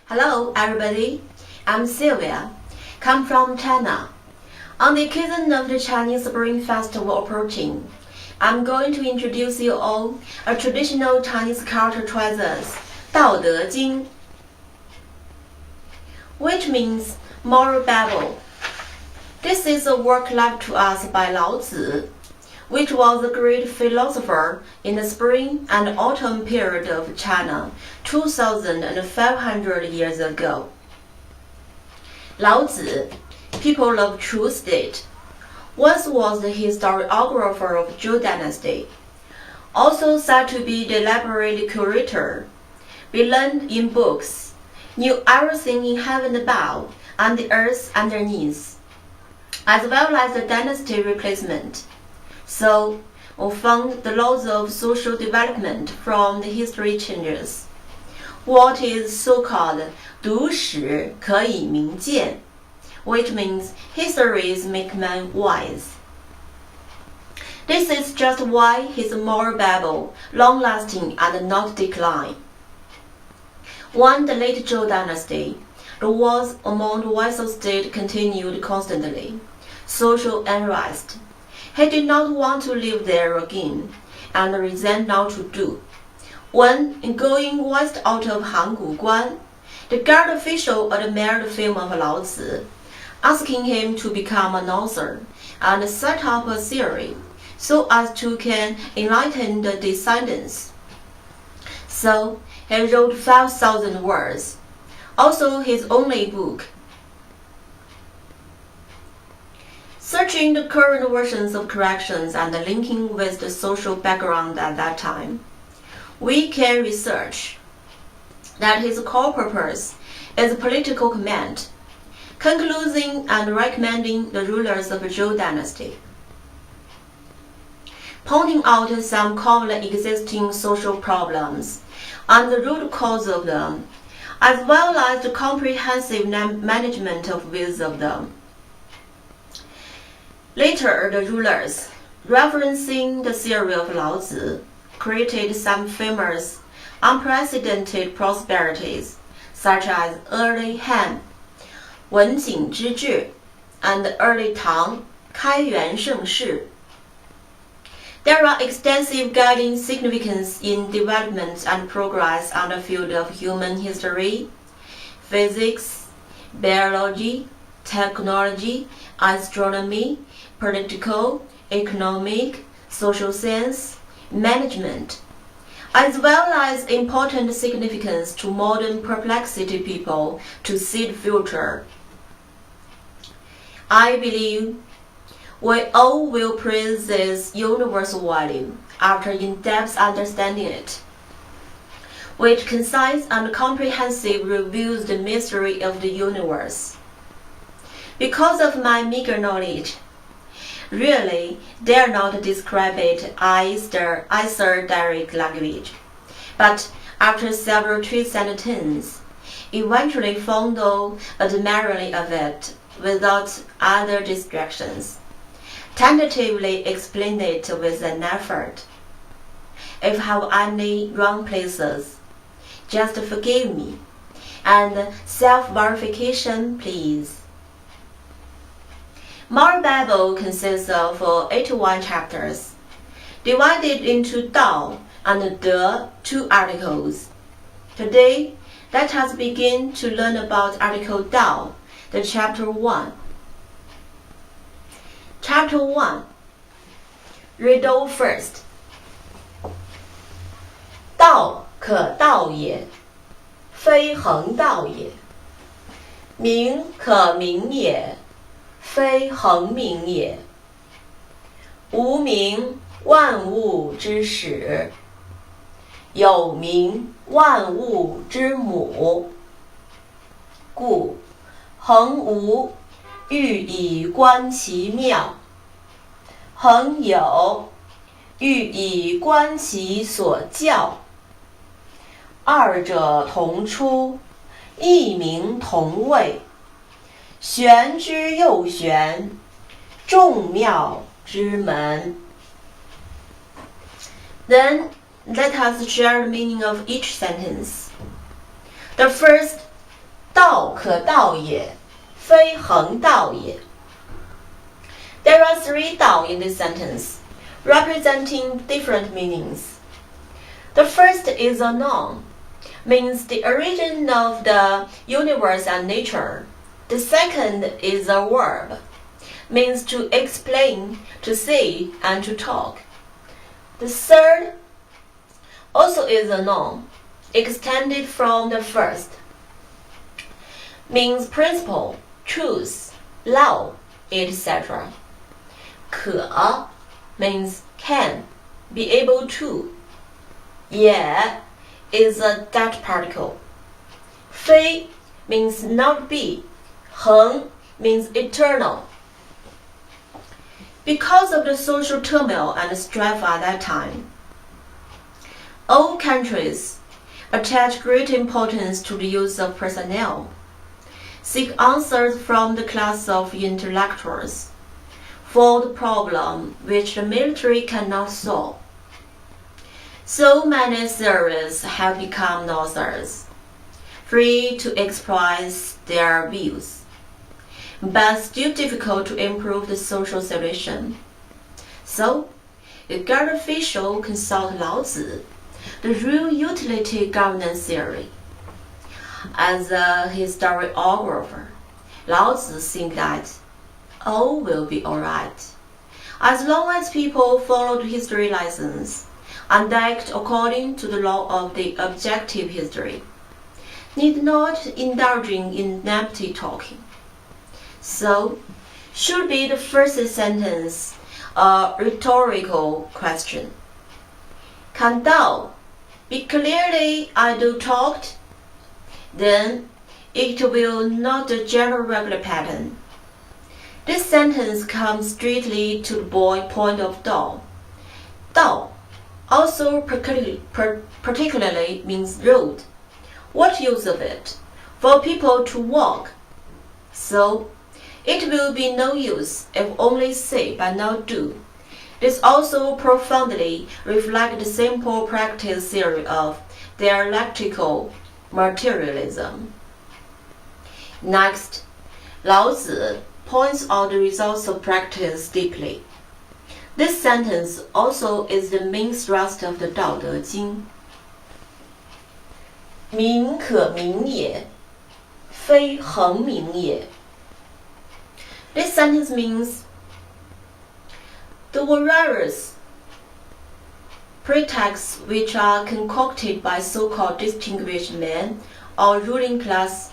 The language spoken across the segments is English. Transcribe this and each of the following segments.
Hello, everybody. I'm Silvia. Come from China. On the occasion of the Chinese Spring Festival approaching, I'm going to introduce you all a traditional Chinese culture treasures, Daodejing, which means moral Bible. This is a work left to us by Lao Zi, which was a great philosopher in the spring and autumn period of China 2,500 years ago. Lao Zi, people of Chu state, once was the historiographer of Zhou Dynasty, also said to be the library curator, be learned in books, knew everything in heaven above and the earth underneath, as well as the dynasty replacement. So, we found the laws of social development from the history changes. What is so-called 读史可以明鉴, which means histories make man wise. This is just why he's a moral Bible, long-lasting and not decline. When the late Zhou Dynasty, the wars among the vassal state continued constantly, social unrest, he did not want to live there again, and resigned now to do. When going west out of Hanguguan, the guard official admired the fame of Lao Zi, asking him to become an author and set up a theory so as to can enlighten the descendants. So he wrote 5,000 words, also his only book. Searching the current versions of corrections and linking with the social background at that time, we can research that his core purpose is political command, conclusing and recommending the rulers of Zhou Dynasty, pointing out some commonly existing social problems and the root cause of them, as well as the comprehensive management of views of them. Later, the rulers, referencing the theory of Lao Zi, created some famous, unprecedented prosperities, such as early Han, 文景之治, and early Tang, 开元盛世. There are extensive guiding significance in development and progress on the field of human history, physics, biology, technology, astronomy, political, economic, social science, management, as well as important significance to modern perplexity people to see the future. I believe we all will praise this universal value after in-depth understanding it, which concise and comprehensive reveals the mystery of the universe. Because of my meager knowledge, really dare not describe it as esoteric language, but after several twists and turns, eventually fondle admiringly of it without other distractions, tentatively explain it with an effort. If I have any wrong places, just forgive me, and self-verification please. Moral Bible consists of 81 chapters, divided into Dao and De 2 articles. Today, let us begin to learn about Article Dao, the Chapter 1. Chapter 1. Read all first. 道可道也，非恒道也；名可名也，非恒名也。无名，万物之始；有名，万物之母。故恒无，欲以观其妙；恒有，欲以观其所教。二者同出，异名同谓，玄之又玄，众妙之门。Then let us share the meaning of each sentence. The first 道可道也，非恒道也。There are three Dao in this sentence, representing different meanings. The first is unknown, means the origin of the universe and nature. The second is a verb, means to explain, to say, and to talk. The third also is unknown, extended from the first, means principle, truth, law, etc. 可 means can, be able to. 也 is a that particle. 非 means not be. 恒 means eternal. Because of the social turmoil and strife at that time, all countries attach great importance to the use of personnel, seek answers from the class of intellectuals for the problem which the military cannot solve. So many theories have become authors, free to express their views, but still difficult to improve the social situation. So, the guard official consult Lao Zi, the real utility governance theory. As a historiographer, Lao Zi thinks that all will be alright, as long as people follow the history lessons and act according to the law of the objective history, need not indulging in empty talking. So, should be the first sentence a rhetorical question. Can Dao be clearly idle talked? Then it will not the general regular pattern. This sentence comes straightly to the point of Dao. Dao also particularly means road. What use of it? For people to walk. So, it will be no use if only say but not do. This also profoundly reflects the simple practice theory of dialectical materialism. Next, Lao Zi points out the results of practice deeply. This sentence also is the main thrust of the Daodejing. 民可名也，非恒名也。This sentence means the various pretexts which are concocted by so-called distinguished men or ruling class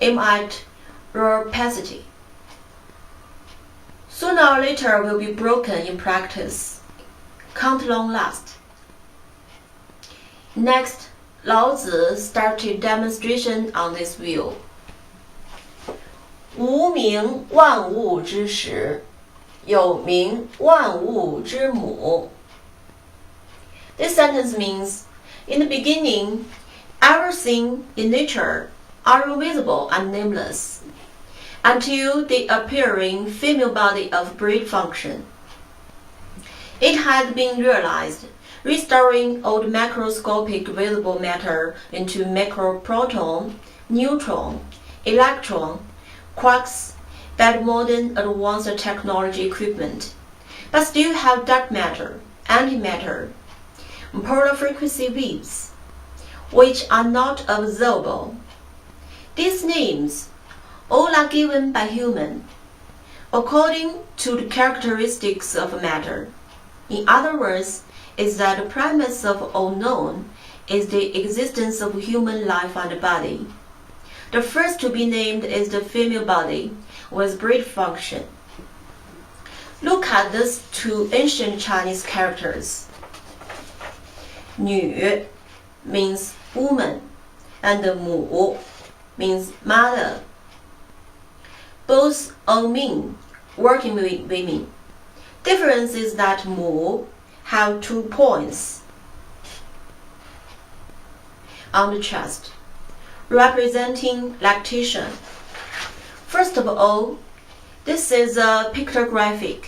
aim at rapacity. Sooner or later will be broken in practice, can't long last. Next, Lao Zi started demonstration on this view. 无名万物之始，有名万物之母。This sentence means, in the beginning, everything in nature are invisible and nameless, until the appearing female body of breed function. It had been realized, restoring all the macroscopic visible matter into microproton, neutron, electron, quarks, by modern advanced technology equipment, but still have dark matter, antimatter, polar frequency waves, which are not observable. These names all are given by human, according to the characteristics of matter. In other words, is that the premise of all known is the existence of human life and body. The first to be named is the female body with breed function. Look at these two ancient Chinese characters. 女 means woman and 母 means mother. Both all mean working with women. Difference is that 母 have 2 points on the chest, representing lactation. First of all, this is a pictographic.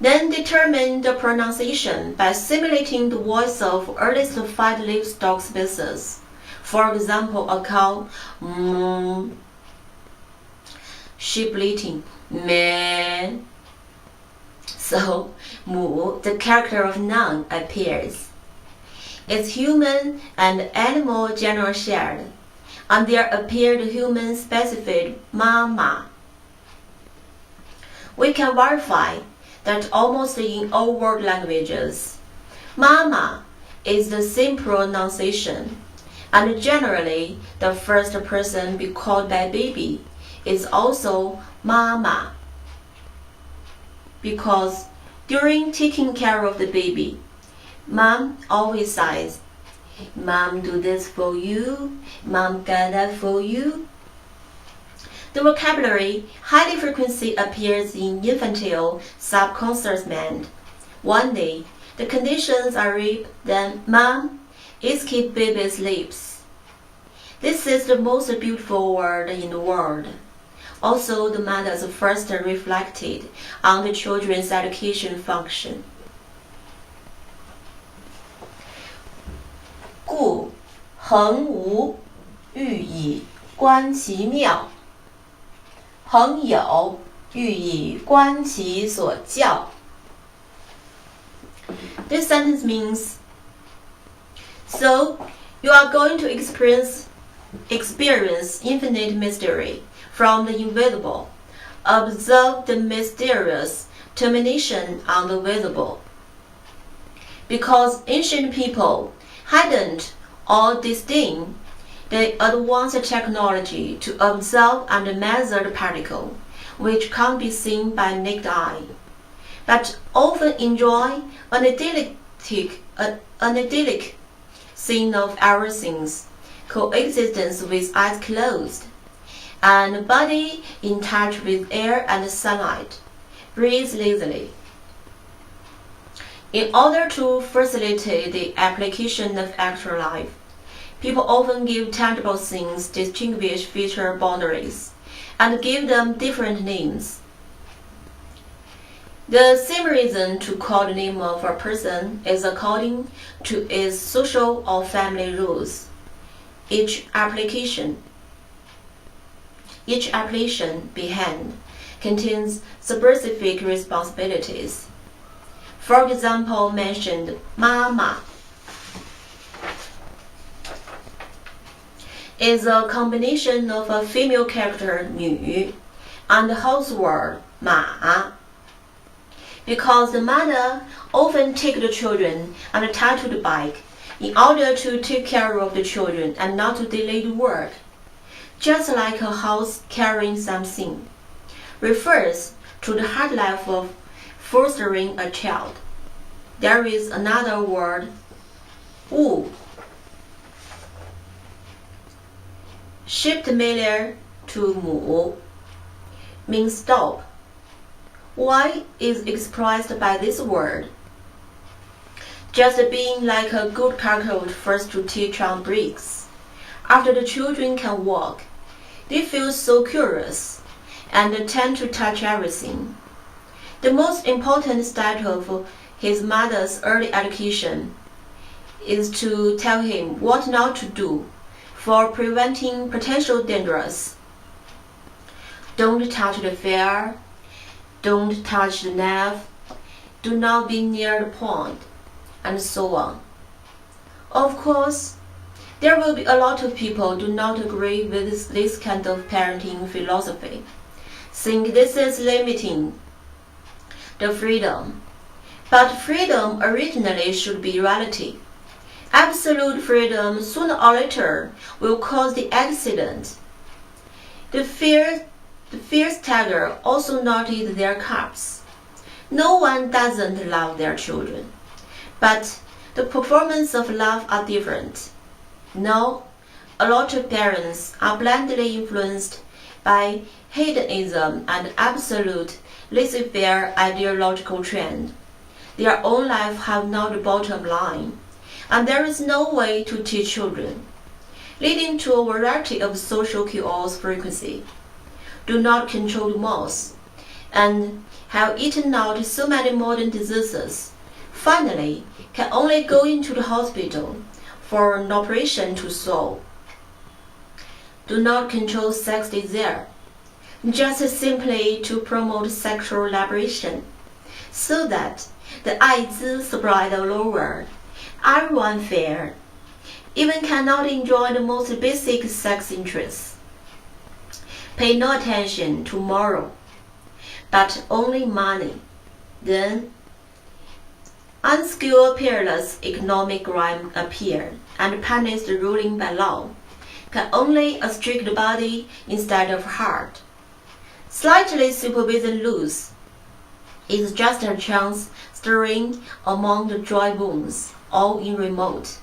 Then determine the pronunciation by simulating the voice of earliest 5 livestock species For example, a cow, sheep bleating, meh. So, mu, the character of noun, appears. It's human and animal general shared, and there appeared human specified mama. We can verify that almost in all world languages, mama is the same pronunciation, and generally the first person be called by baby is also mama, because during taking care of the baby, mom always says, "Mom do this for you, mom got that for you." The vocabulary highly frequently appears in infantile subconscious mind. One day, the conditions are read, then mom, escape baby's lips. This is the most beautiful word in the world. Also, the mother's first reflected on the children's education function. 故恒无欲以观其妙，恒有欲以观其所教。This sentence means, so you are going to experience infinite mystery from the invisible. Observe the mysterious termination on the visible. Because ancient people hadn't or disdained the advanced technology to observe and measure the particle, which can't be seen by naked eye, but often enjoy an idyllic scene of everything's coexistence with eyes closed, and body in touch with air and sunlight, breathe lazily. In order to facilitate the application of actual life, people often give tangible things distinguished feature boundaries and give them different names. The same reason to call the name of a person is according to its social or family rules. Each application behind contains specific responsibilities. For example, mentioned mama is a combination of a female character 女 and the household 马, because the mother often takes the children and tie to the bike in order to take care of the children and not to delay the work, just like a house carrying something, refers to the hard life of fostering a child. There is another word, 物, shipped familiar to 母, means stop. Why is expressed by this word? Just being like a good cargo first to teach on bricks. After the children can walk, they feel so curious and tend to touch everything. The most important step of his mother's early education is to tell him what not to do for preventing potential dangers. Don't touch the fire, don't touch the knife, do not be near the pond, and so on. Of course, there will be a lot of people who do not agree with this kind of parenting philosophy, think this is limiting the freedom. But freedom originally should be relative. Absolute freedom sooner or later will cause the accident. The fierce tiger also not eat their cubs. No one doesn't love their children, but the performance of love are different. No, a lot of parents are blindly influenced by hedonism and absolute laissez-faire ideological trend. Their own life have no bottom line, and there is no way to teach children, leading to a variety of social chaos frequency. Do not control the mouth, and have eaten out so many modern diseases. Finally, can only go into the hospital for an operation to solve. do not control sex desire, just simply to promote sexual liberation, so that the 艾滋 spread all over, everyone fair, even cannot enjoy the most basic sex interests. Pay no attention to moral, but only money. Then, unskilled peerless economic crime appear and punish the ruling by law, can only a strict body instead of heart. Slightly supervision loose is just a chance stirring among the dry bones, all in remote.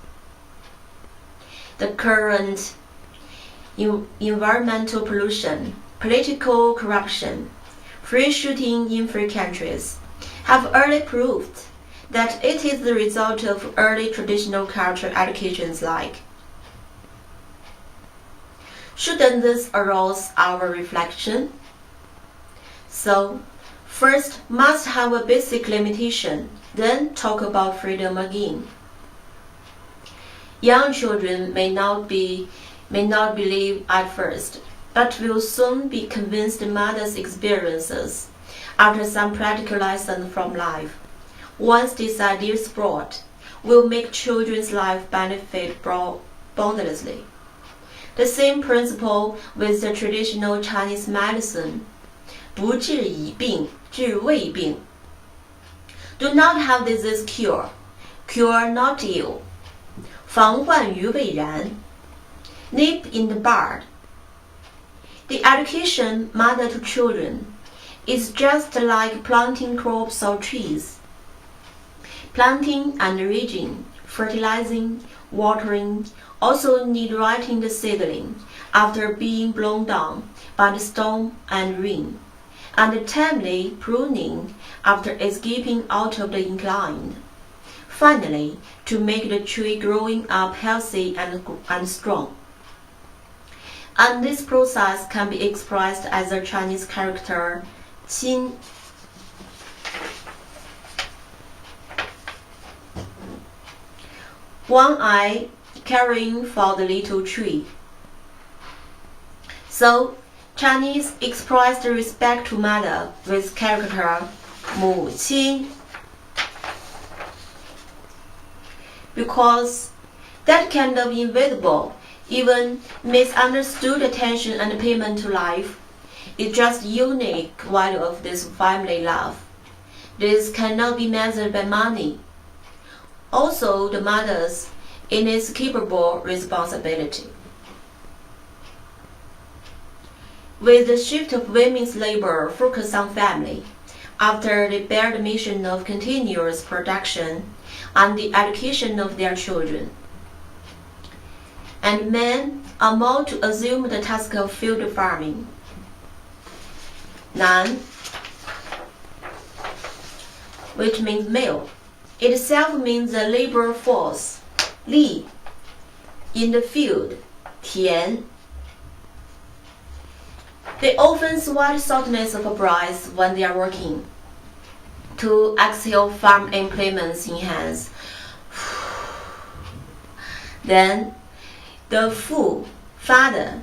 The current environmental pollution, political corruption, free shooting in free countries have early proved that it is the result of early traditional culture educations like. Shouldn't this arouse our reflection? So, first must have a basic limitation, then talk about freedom again. Young children may not believe at first, but will soon be convinced mother's experiences after some practical lesson from life. Once this idea spread, will make children's life benefit boundlessly. The same principle with the traditional Chinese medicine. 不治已病，治未病. Do not have disease cure, cure not ill. 防患于未然. Nip in the bud. The education mother to children is just like planting crops or trees. Planting and raising, fertilizing, watering also need righting the seedling after being blown down by the storm and rain, and timely pruning after escaping out of the incline. Finally, to make the tree growing up healthy and strong. And this process can be expressed as a Chinese character, 亲. One eye caring for the little tree. So, Chinese expressed respect to mother with character 母亲. Because that kind of invisible, even misunderstood attention and payment to life is just unique value of this family love. This cannot be measured by money. Also, the mother's inescapable responsibility. With the shift of women's labor focus on family, after they bear the mission of continuous production and the education of their children, and men are more to assume the task of field farming. 男, which means male, itself means the labor force, 力, in the field, 田. They often sweat saltness of brides when they are working, to exhale farm implements in hands. Then, the fu, father,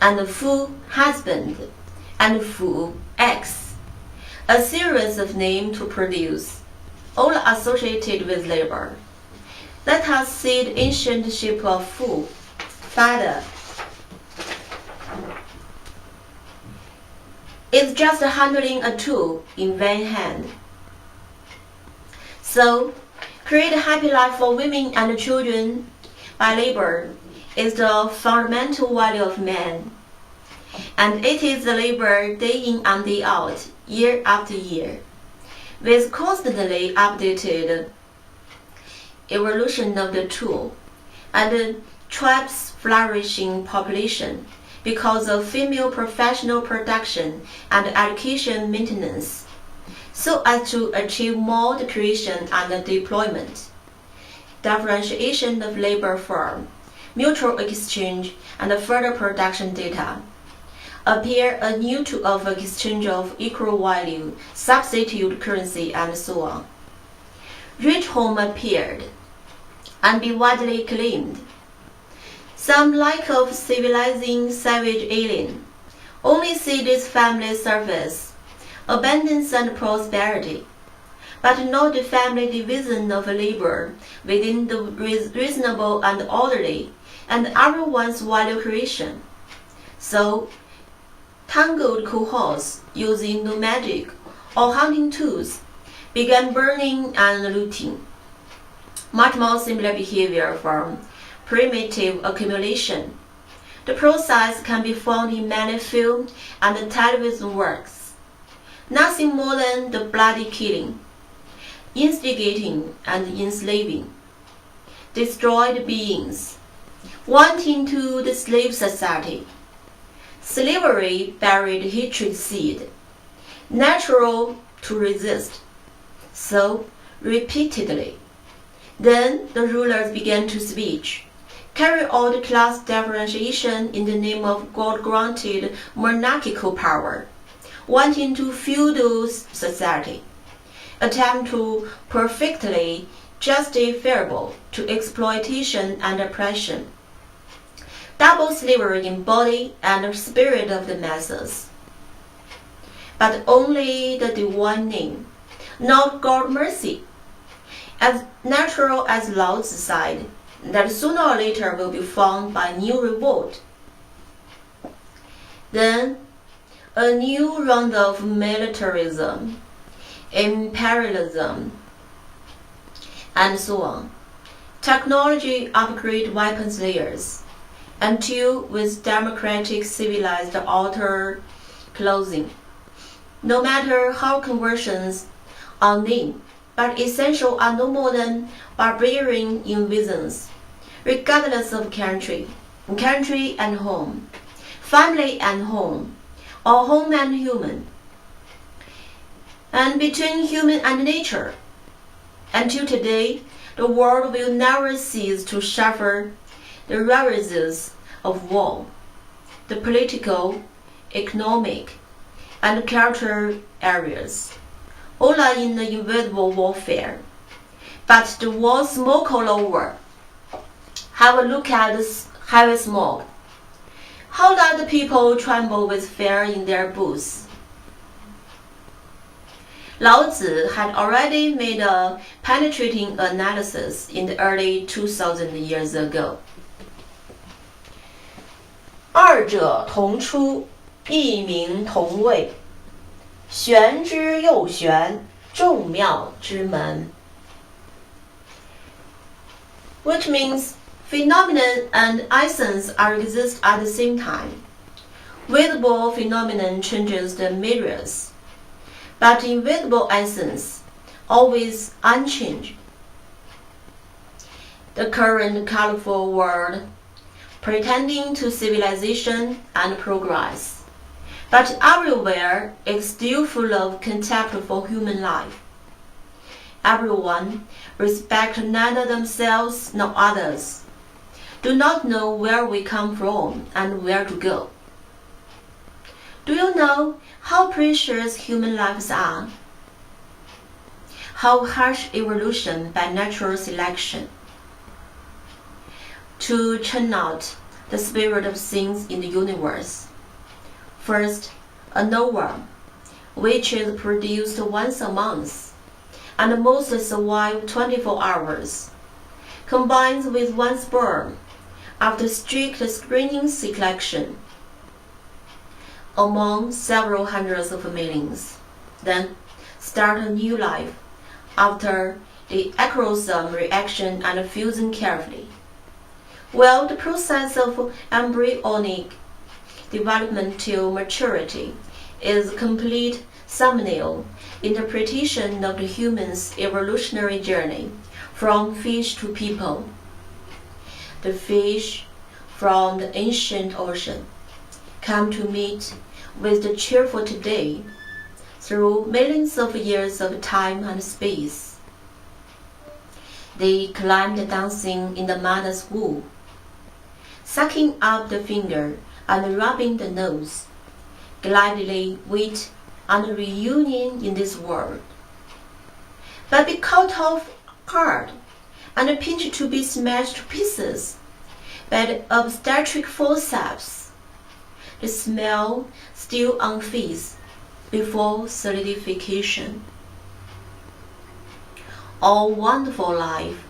and the fu, husband, and fu, ex, a series of names to produce, all associated with labor. Let us see the ancient shape of fu, father. It's just handling a tool in one hand. So, create a happy life for women and children by labor is the fundamental value of man. And it is the labor day in and day out, year after year, with constantly updated evolution of the tool and the tribe's flourishing population because of female professional production and education maintenance, so as to achieve more the creation and the deployment, differentiation of labor firm, mutual exchange, and further production data, appear a new tool of exchange of equal value, substitute currency, and so on. Rich home appeared, and be widely claimed. Some lack of civilizing savage alien only see this family service, abundance and prosperity, but not the family division of labor within the reasonable and orderly, and everyone's value creation. So, tangled cohorts using no magic or hunting tools began burning and looting. Much more similar behavior from primitive accumulation. The process can be found in many film and television works. Nothing more than the bloody killing, instigating and enslaving, destroyed beings, wanting to the slave society. Slavery buried hatred seed, natural to resist. So, repeatedly. Then the rulers began to speak, carry out class differentiation in the name of God-granted monarchical power, wanting to feudal society, attempt to perfectly justifiable to exploitation and oppression, double slavery in body and spirit of the masses. But only the divine name, not God mercy, as natural as Lao Zi said, that sooner or later will be found by new revolt. Then, a new round of militarism, imperialism, and so on. Technology upgrade weapons layers, until with democratic civilized outer closing. No matter how conversions are named, but essential are no more than barbarian invasions, regardless of country and home, family and home, or home and human, and between human and nature. Until today, the world will never cease to suffer the ravages of war, the political, economic, and cultural areas. All are in the invisible warfare. But the war smoke all over. Have a look at this heavy smoke. How does the people tremble with fear in their booths? Lao Zi had already made a penetrating analysis in the early 2000 years ago. 二者同出，异名同谓，玄之又玄，众妙之门。 Which means phenomenon and essence are exist at the same time. Visible phenomenon changes the mirrors, but invisible essence always unchanged. The current colorful world, pretending to civilization and progress, but everywhere is still full of contempt for human life. Everyone respects neither themselves nor others, do not know where we come from and where to go. Do you know how precious human lives are? How harsh evolution by natural selection to churn out the spirit of things in the universe. First, a nova, which is produced once a month, and most survive 24 hours, combines with one sperm after strict screening selection among several hundreds of millions, then start a new life after the acrosome reaction and fusion carefully. Well, the process of embryonic development to maturity is a complete seminal interpretation of the human's evolutionary journey from fish to people. The fish from the ancient ocean come to meet with the cheerful today through millions of years of time and space. They climbed dancing in the mother's womb, sucking up the finger and rubbing the nose, gladly wait on a reunion in this world. But be cut off hard and pinched to be smashed to pieces, by the obstetric forceps, the smell still unfazed before solidification. All wonderful life,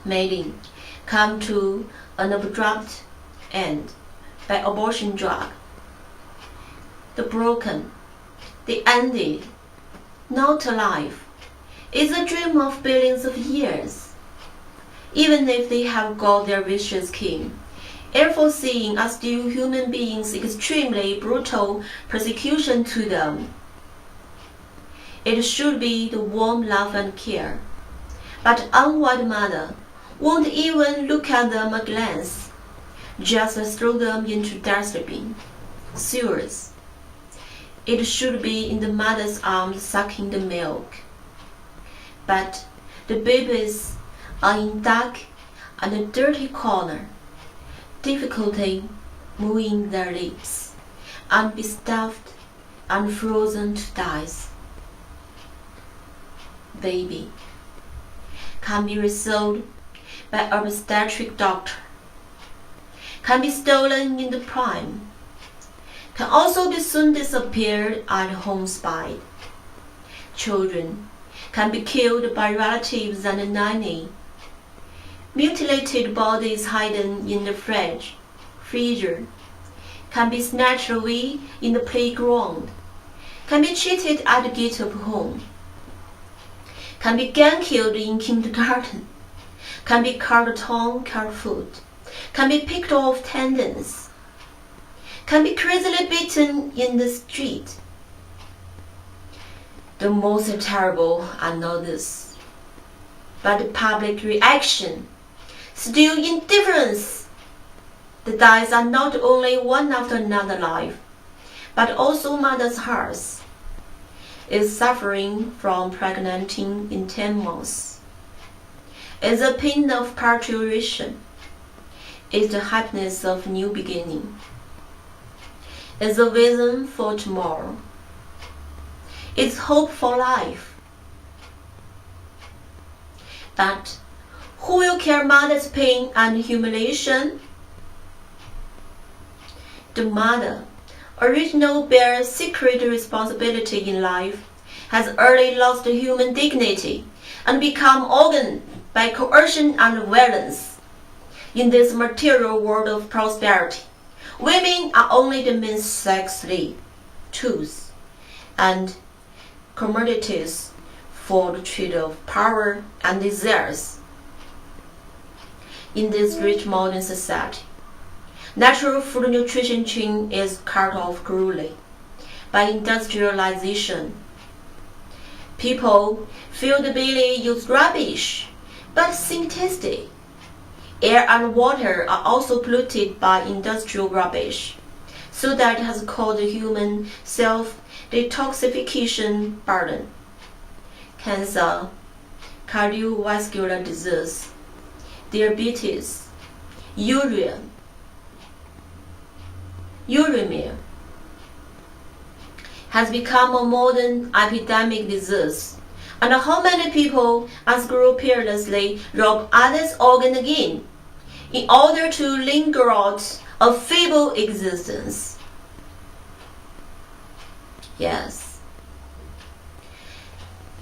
mating, come to an abrupt end by abortion drug. The broken, the ended, not alive, is a dream of billions of years. Even if they have got their vicious king, ill-foreseeing are still human beings' extremely brutal persecution to them. It should be the warm love and care, but unwed mother won't even look at them a glance, just throw them into dustbin, sewers. It should be in the mother's arms sucking the milk. But the babies are in dark and a dirty corner, difficulty moving their lips, unbestuffed and frozen to dice. Baby can be resold by obstetric doctor, can be stolen in the prime, can also be soon disappeared at home spied. Children can be killed by relatives and nanny. Mutilated bodies hidden in the freezer, can be snatched away in the playground, can be cheated at the gate of home, can be gang-killed in kindergarten, can be carved foot, can be picked off tendons, can be crazily beaten in the street. The most terrible are not this, but the public reaction, still indifference. The dies are not only one after another life, but also mother's hearts is suffering from pregnanting in 10 months. Is the pain of parturition, is the happiness of new beginning, is the vision for tomorrow, is hope for life. But who will carry mother's pain and humiliation? The mother, original bears secret responsibility in life, has early lost human dignity and become organ by coercion and violence. In this material world of prosperity, women are only the means sexually, tools, and commodities for the trade of power and desires. In this rich modern society, natural food nutrition chain is cut off cruelly by industrialization. People fill the belly use rubbish, but seem tasty. Air and water are also polluted by industrial rubbish, so that it has caused the human self-detoxification burden. Cancer, cardiovascular disease, diabetes, uremia, has become a modern epidemic disease. And how many people unscrupulously rob others' organ again in order to linger out a feeble existence? Yes.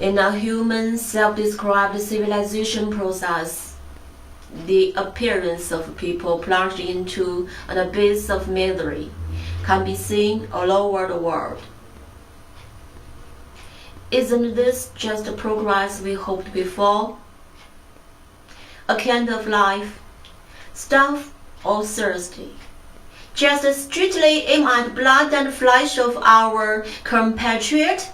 In a human self-described civilization process, the appearance of people plunged into an abyss of misery can be seen all over the world. Isn't this just the progress we hoped before? A kind of life, starved or thirsty, just strictly aim at blood and flesh of our compatriot?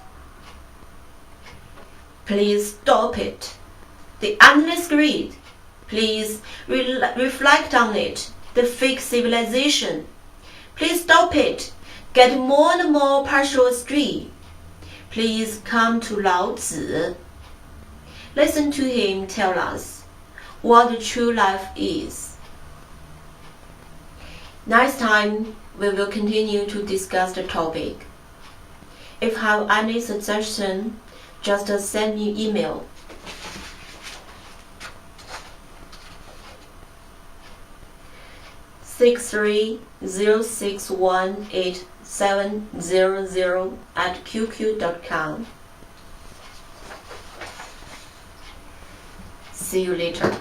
Please stop it. The endless greed. Please reflect on it. The fake civilization. Please stop it. Get more and more partial astray. Please come to Lao Zi. Listen to him tell us what the true life is. Next time, we will continue to discuss the topic. If you have any suggestion, just send me email. 630618700@qq.com. See you later.